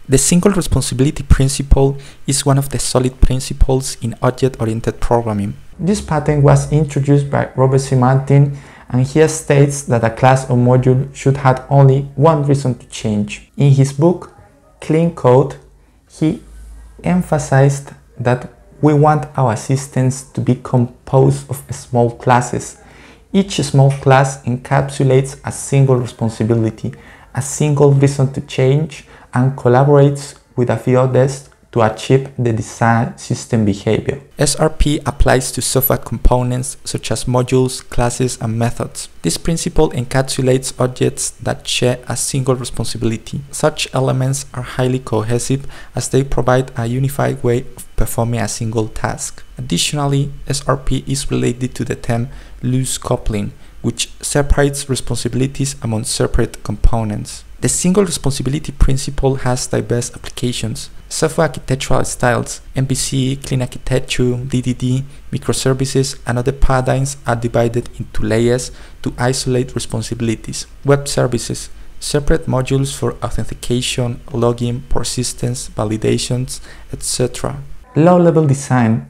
The single responsibility principle is one of the solid principles in object-oriented programming. This patent was introduced by Robert C. Martin, and he states that a class or module should have only one reason to change. In his book, Clean Code, he emphasized that we want our systems to be composed of small classes. Each small class encapsulates a single responsibility, a single reason to change, and collaborates with a few others to achieve the desired system behavior. SRP applies to software components such as modules, classes, and methods. This principle encapsulates objects that share a single responsibility. Such elements are highly cohesive as they provide a unified way of performing a single task. Additionally, SRP is related to the term loose coupling, which separates responsibilities among separate components. The single responsibility principle has diverse applications. Software architectural styles, MVC, clean architecture, DDD, microservices, and other paradigms are divided into layers to isolate responsibilities. Web services, separate modules for authentication, login, persistence, validations, etc. Low-level design,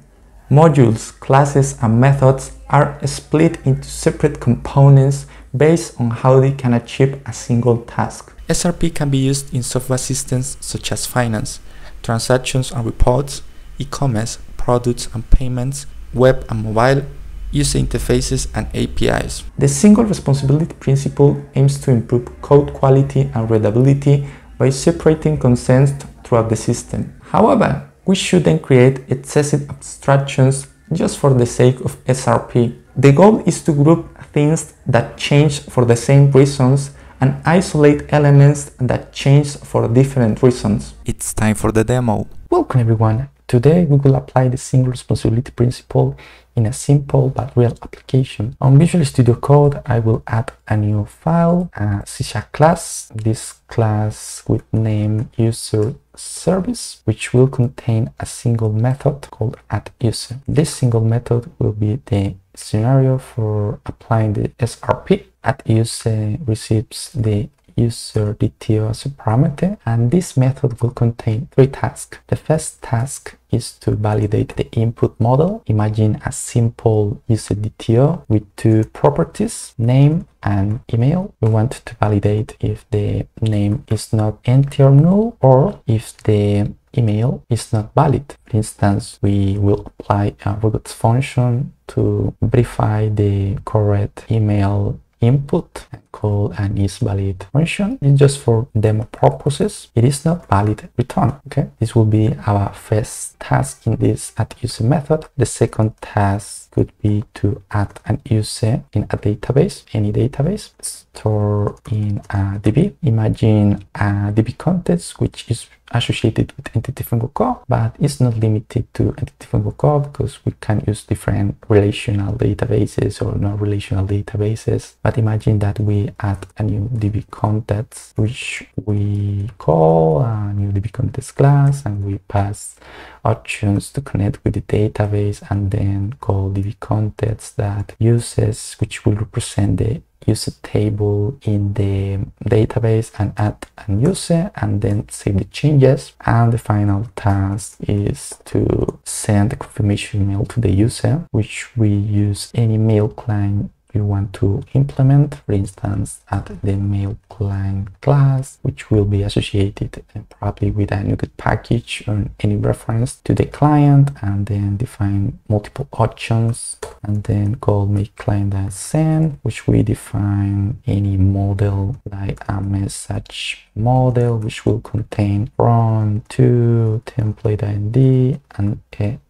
modules, classes, and methods are split into separate components based on how they can achieve a single task. SRP can be used in software systems such as finance, transactions and reports, e-commerce, products and payments, web and mobile, user interfaces, and APIs. The single responsibility principle aims to improve code quality and readability by separating concerns throughout the system. However, we shouldn't create excessive abstractions just for the sake of SRP. The goal is to group things that change for the same reasons and isolate elements that change for different reasons. It's time for the demo. Welcome everyone. Today we will apply the single responsibility principle in a simple but real application. On Visual Studio Code, I will add a new file, a C# class. This class with name user service, which will contain a single method called addUser. This single method will be the scenario for applying the SRP. addUser receives the user DTO as a parameter, and this method will contain 3 tasks. The first task is to validate the input model. Imagine a simple user DTO with 2 properties, name and email. We want to validate if the name is not empty or null, or if the email is not valid. For instance, we will apply a regex function to verify the correct email input and call an isValid function. It's just for demo purposes. It is not valid return. Okay, this will be our first task in this addUser method. The second task could be to add an user in a database, any database, store in a DB. Imagine a DB context which is associated with Entity Framework Core, but it's not limited to Entity Framework Core because we can use different relational databases or non-relational databases. But imagine that we add a new DB context, which we call a new DB context class, and we pass options to connect with the database, and then call DB context that uses, which will represent the user table in the database, and add a user, and then save the changes. And the final task is to send a confirmation mail to the user, which we use any mail client you want to implement. For instance, add the mail client class, which will be associated probably with a NuGet package or any reference to the client, and then define multiple options, and then call make client as send, which we define any model like a message model, which will contain from to template ID and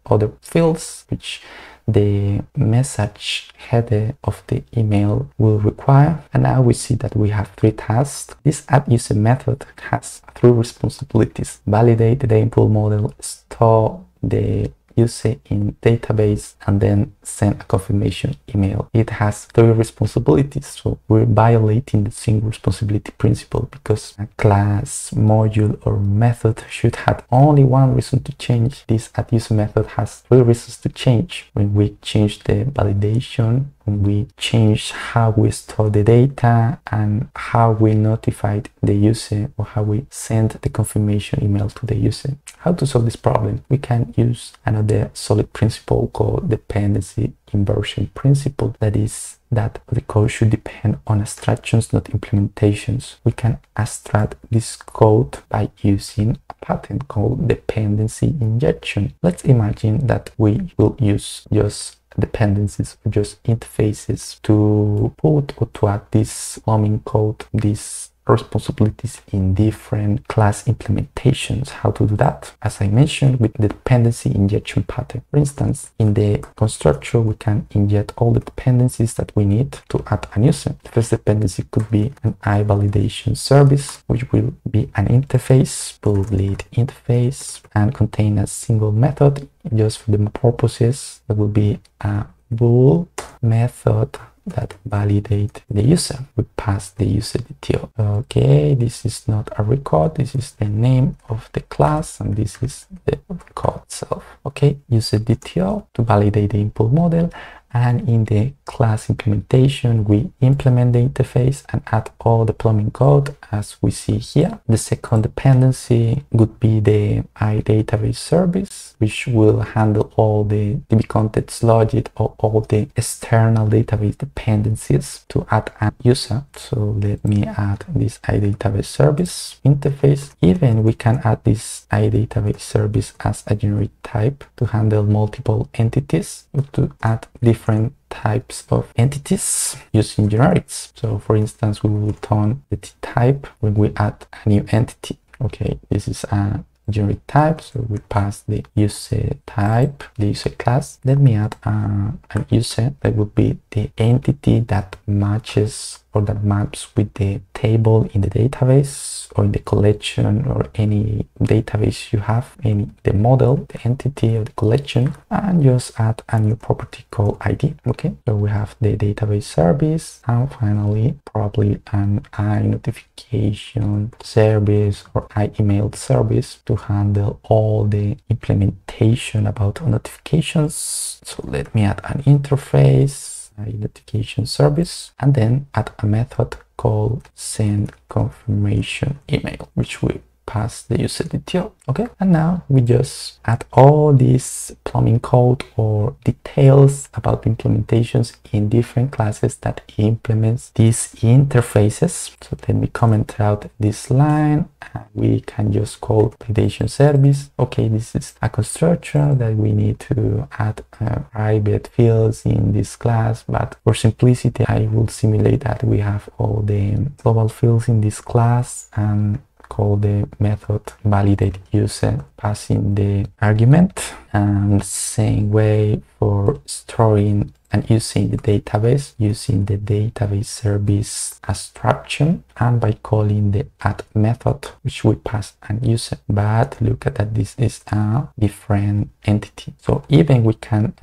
other fields which the message header of the email will require. And now we see that we have 3 tasks. This addUser method has 3 responsibilities: validate the input model, store the user in database, and then send a confirmation email. It has 3 responsibilities, so we're violating the single responsibility principle, because a class, module, or method should have only one reason to change. This addUser method has 3 reasons to change. When we change the validation when we change how we store the data and how we notified the user, or how we send the confirmation email to the user. How to solve this problem? We can use another solid principle called dependency inversion principle. That is that the code should depend on abstractions, not implementations. We can abstract this code by using a pattern called dependency injection. Let's imagine that we will use just dependencies, or just interfaces, to put or to add this plumbing code, these responsibilities in different class implementations. How to do that? As I mentioned, with the dependency injection pattern. For instance, in the constructor, we can inject all the dependencies that we need to add a user. The first dependency could be an iValidation service, which will be an interface, public interface, and contain a single method. Just for the purposes, that will be a bool method that validate the user. We pass the user detail. Okay, this is not a record, this is the name of the class, and this is the code itself. Okay, user detail to validate the input model, and in the class implementation we implement the interface and add all the plumbing code as we see here. The second dependency would be the iDatabase service, which will handle all the DB context logic or all the external database dependencies to add a user. So let me add this iDatabase service interface. Even we can add this iDatabase service as a generic type to handle multiple entities, or to add different types of entities using generics. So for instance, we will return the type when we add a new entity. Okay, this is a generic type, so we pass the user type, the user class. Let me add an user that will be the entity that matches or that maps with the table in the database or in the collection or any database you have, the model, the entity of the collection, and just add a new property called ID. Okay, so we have the database service, and finally probably an iNotification service or iEmail service to handle all the implementation about notifications. So let me add an interface, notification service, and then add a method called send confirmation email, which we pass the user detail. Okay, and now we just add all this plumbing code or details about the implementations in different classes that implements these interfaces. So let me comment out this line, and we can just call validation service. Okay, this is a constructor that we need to add private fields in this class, but for simplicity I will simulate that we have all the global fields in this class and call the method validate user, passing the argument, and same way for storing and using the database, using the database service abstraction, and by calling the add method, which we pass an user. But look at that, this is a different entity. So even we can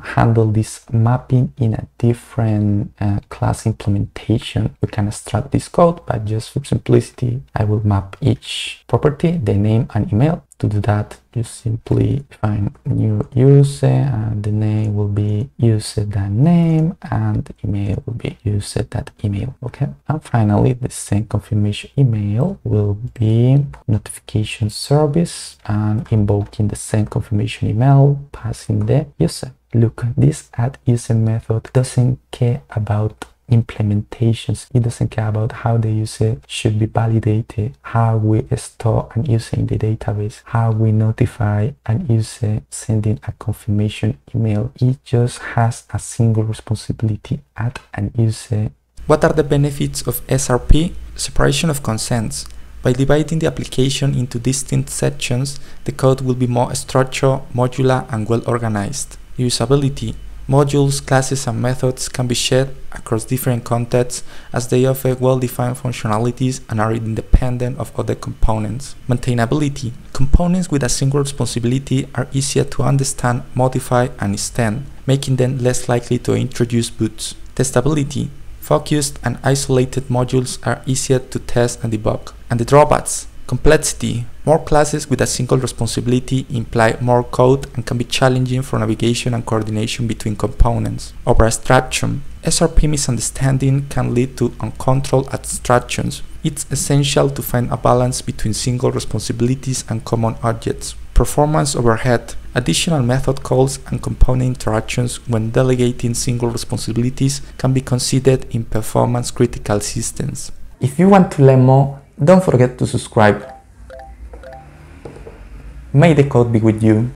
handle this mapping in a different class implementation. We can extract this code, but just for simplicity, I will map each property, the name and email. To do that, you simply find new user, and the name will be user.name and the email will be user.email. Okay, and finally the send confirmation email will be notification service, and invoking the send confirmation email, passing the user. Look, this add user method doesn't care about implementations. It doesn't care about how the user should be validated, how we store an user in the database, how we notify an user sending a confirmation email. It just has a single responsibility: add an user. What are the benefits of SRP? Separation of consents. By dividing the application into distinct sections, the code will be more structured, modular, and well organized. Usability. Modules, classes, and methods can be shared across different contexts as they offer well-defined functionalities and are independent of other components. Maintainability. Components with a single responsibility are easier to understand, modify, and extend, making them less likely to introduce bugs. Testability. Focused and isolated modules are easier to test and debug. And the drawbacks. Complexity. More classes with a single responsibility imply more code and can be challenging for navigation and coordination between components. Over-abstraction. SRP misunderstanding can lead to uncontrolled abstractions. It's essential to find a balance between single responsibilities and common objects. Performance overhead. Additional method calls and component interactions when delegating single responsibilities can be considered in performance-critical systems. If you want to learn more, don't forget to subscribe. May the code be with you.